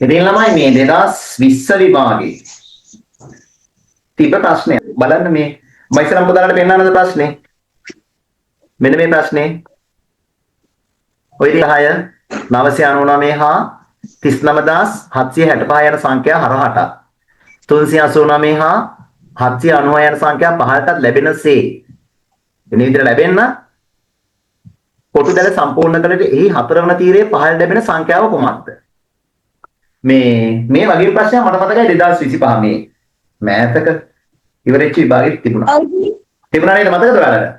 ඉතින් ළමයි මේ 2020 විභාගේ තිබ්බ ප්‍රශ්නය බලන්න මේ මම ඉස්සරහම පුතාලට පෙන්නන්නද ප්‍රශ්නේ මෙන්න මේ ප්‍රශ්නේ ඔය 10 999 හා 39765 යන සංඛ්‍යා හරහට 389 හා 790 යන සංඛ්‍යා පහළටත් ලැබෙනසේ මේ විදිහට ලැබෙන්න කොටු දැල සම්පූර්ණ කළට එහි හතරවන තීරයේ පහළ ලැබෙන සංඛ්‍යාව කොහොමද මේ වගේ ප්‍රශ්නයක් මට මතකයි 2025 මේ මෑතක ඉවරෙච්ච විභාගෙත් තිබුණා. තිබුණා නේද මතකද ඔයාලට?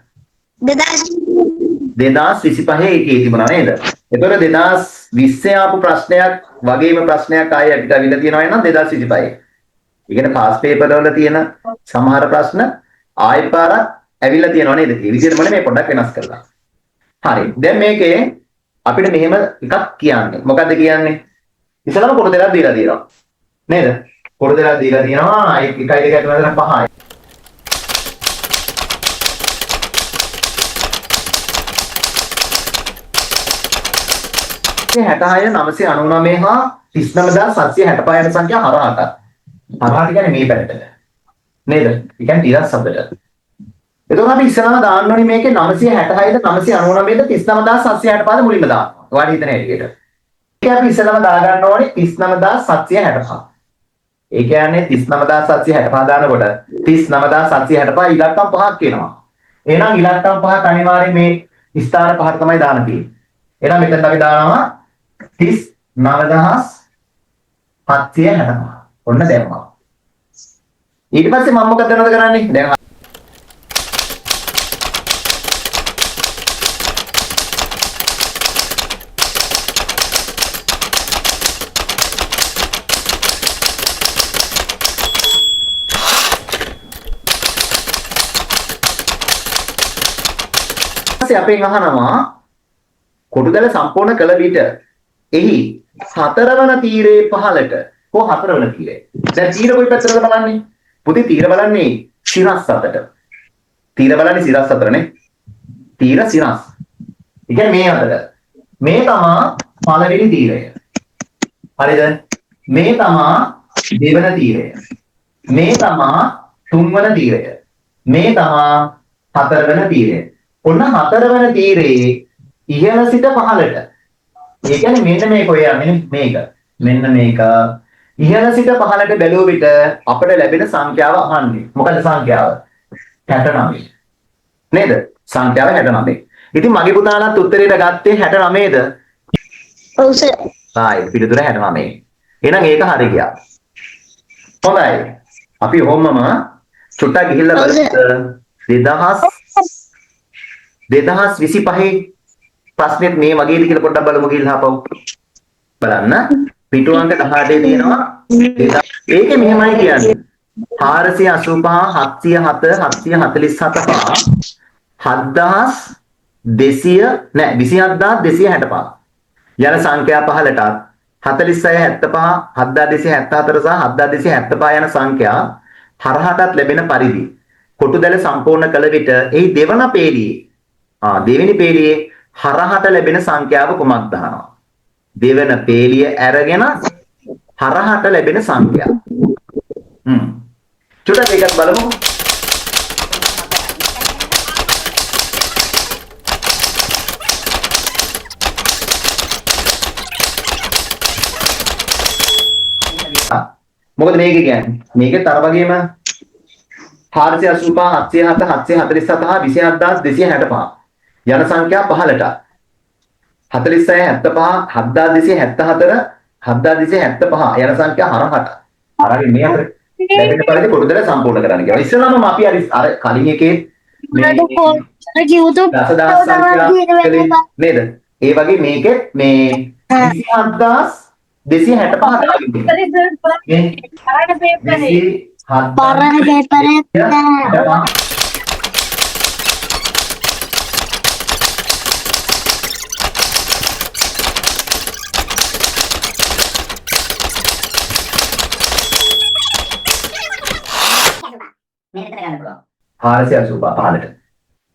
2025 එකේ තිබුණා නේද? ඒතකොට 2020 ආපු ප්‍රශ්නයක් වගේම ප්‍රශ්නයක් ආයෙ අපිට අවිලා තියෙනවා නම් 2025. ඒ කියන්නේ පාස් පේපර් වල තියෙන සමහර ප්‍රශ්න ආයෙ පාරක් ඇවිල්ලා තියෙනවා නේද? ඒ විදිහටම මේ පොඩ්ඩක් වෙනස් කරලා. හරි. දැන් මේකේ අපිට මෙහෙම එකක් කියන්නේ. මොකද්ද කියන්නේ? ඉතලම කොට දෙකක් දීලා තියෙනවා. නේද? කොට දෙකක් දීලා තියෙනවා. 1 2 3 4 5යි. මේ 66 999 හා 39765 යන සංඛ්‍යා හරහට. හරහට කියන්නේ මේ පැත්තට. නේද? ඒ කියන්නේ 37ට. එතකොට අපි ඉස්සරහම දාන්න ඕනේ මේකේ 966ද 999ද 39765ද මුලින්ම දානවා. ඔයාලා හිතන හැටියට. ඒක අපි ඉස්සරහම දාගන්න ඕනේ 39765. ඒ කියන්නේ 39765 දානකොට 39765 ඉලක්කම් පහක් එනවා. එහෙනම් ඉලක්කම් පහක් අනිවාර්යයෙන් මේ ස්ථාන පහට තමයි දාන්න තියෙන්නේ. එහෙනම් මෙතන අපි දානවා 39765. ඔන්න දැම්මා. ඊට පස්සේ මම මොකද කරන්නේ? දැන් අපෙන් අහනවා කොටුදැල සම්පූර්ණ කළ විට එහි හතරවන තීරයේ පහළට කො හතරවන තීරය. දැන් තීර කොයි පැත්තටද බලන්නේ? පුතේ තීර බලන්නේ සිරස් අතට. තීර බලන්නේ සිරස් අතරනේ. තීර සිරස්. ඒ කියන්නේ මේ අතට. මේ තමා පළවෙනි තීරය. හරිද? මේ තමා දෙවන තීරය. මේ තමා තුන්වන තීරය. මේ තමා හතරවන තීරය. ඔන්න හතරවන තීරයේ ඉහළ සිට පහළට. ඒ කියන්නේ මෙන්න මේක ඔය මේක. මෙන්න මේක. ඉහළ සිට පහළට බැලුව විට අපිට ලැබෙන සංඛ්‍යාව අහන්නේ. මොකද සංඛ්‍යාව? 69. නේද? සංඛ්‍යාව 69. ඉතින් මගේ පුතාලත් උත්තරේට ගත්තේ 69ද? ඔව් සර්. ආයි පිළිතුර 69. එහෙනම් ඒක හරි ගියා. හොඳයි. අපි ඔහොමම චුට්ටක් ගිහිල්ලා බලමු 2025 ප්‍රශ්නෙත් මේ වගේද කියලා පොඩ්ඩක් බලමු ගිහිල්ලා ආපහු. බලන්න. පිටු අංක 18 තියෙනවා. ඒකේ මෙහෙමයි කියන්නේ. 485 707 747 27265 යන සංඛ්‍යා පහලටත් 46 75 7274 සහ 7275 යන සංඛ්‍යා හරහටත් ලැබෙන පරිදි කොටුදැල සම්පූර්ණ කළ විට එහි දෙවන පේළියේ දෙවෙනි පේළියේ හරහට ලැබෙන සංඛ්‍යාව කොමක්ද අහනවා. දෙවන පේළිය අරගෙන හරහට ලැබෙන සංඛ්‍යාව. චුට්ටක් ඒකත් බලමු. මොකද මේක කියන්නේ? මේකේ තර වගේම 485 707 747 27265 යන සංඛ්‍යා 15ට 46 75 7274 7275 යන සංඛ්‍යා හරහට අරගෙන මේ අතර ලැබෙන පරිදි කොටුදැල සම්පූර්ණ කරන්න කියලා. ඉස්සෙල්ලාම අපි අර කලින් එකේ මේ දසදහස් සංඛ්‍යා නේද? ඒ වගේ මේකෙත් මේ 27265 පරණ පේපරේ මෙහෙට ගන්න පුළුවන් 485 පහලට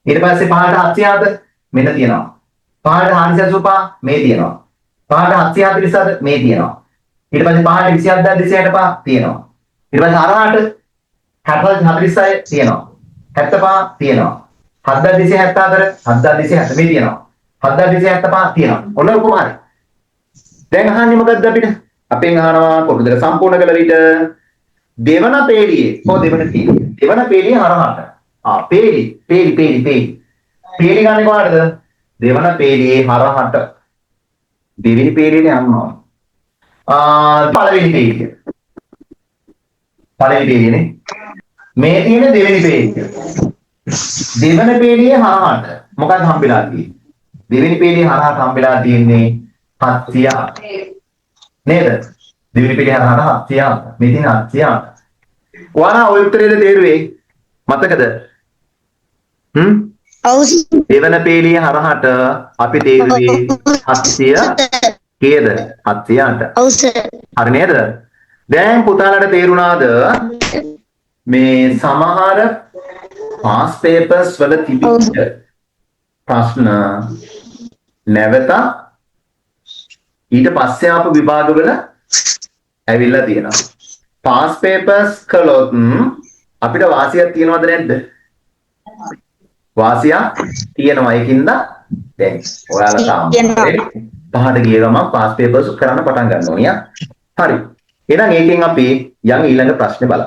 ඊට පස්සේ පහලට 700 මෙන්න තියෙනවා පහලට 485 මේ තියෙනවා පහලට 747 මේ තියෙනවා ඊට පස්සේ 5ට 27000 තියෙනවා. ඊට පස්සේ හරහාට 46 තියෙනවා. 75 තියෙනවා. 7274 7270 මේ තියෙනවා. 7275 තියෙනවා. ඔන්න ඔක්කොම හරි. දැන් අහන්නේ මොකද්ද අපිට? අපෙන් අහනවා කොටු දෙක සම්පූර්ණ කළ විට දෙවන පේළියේ දෙවන පේළියේ හරහාට. පේළි ගන්නේ කොහාටද? දෙවන පේළියේ හරහාට. දෙවෙනි පේළියට යනවා. පළවෙනි පේළියනේ. මේ තියෙන දෙවෙනි පේළිය. දෙවන පේළියේ හරහාට මොකක්ද හම්බෙලා තියෙන්නේ? දෙවෙනි පේළියේ හරහාට හම්බෙලා තියෙන්නේ 700. නේද? දෙවෙනි පේළියේ හරහාට 700. මේ තියෙන 700. ඔයාලා ඔය උත්තරේද තේරුවේ? මතකද? දෙවන පේළියේ හරහාට අපි තේරුවේ 700 කේද? 700ට. හරි නේද? දැන් පුතාලට තේරුණාද මේ සමහර past papers වල තිබිච්ච ප්‍රශ්න නැවත ඊට පස්සේ ආපු විභාගවල ඇවිල්ලා තියෙනවා. past papers කළොත් අපිට වාසියක් තියනවද නැද්ද? වාසියක් තියෙනවා. ඒකින්ද දැන් ඔයාලා තාම පහට ගිය ගමන් past papers කරන්න පටන් ගන්න ඕනිය. හරි. එහෙනම් ඒකෙන් අපි යන් ඊළඟ ප්‍රශ්නේ බලමු.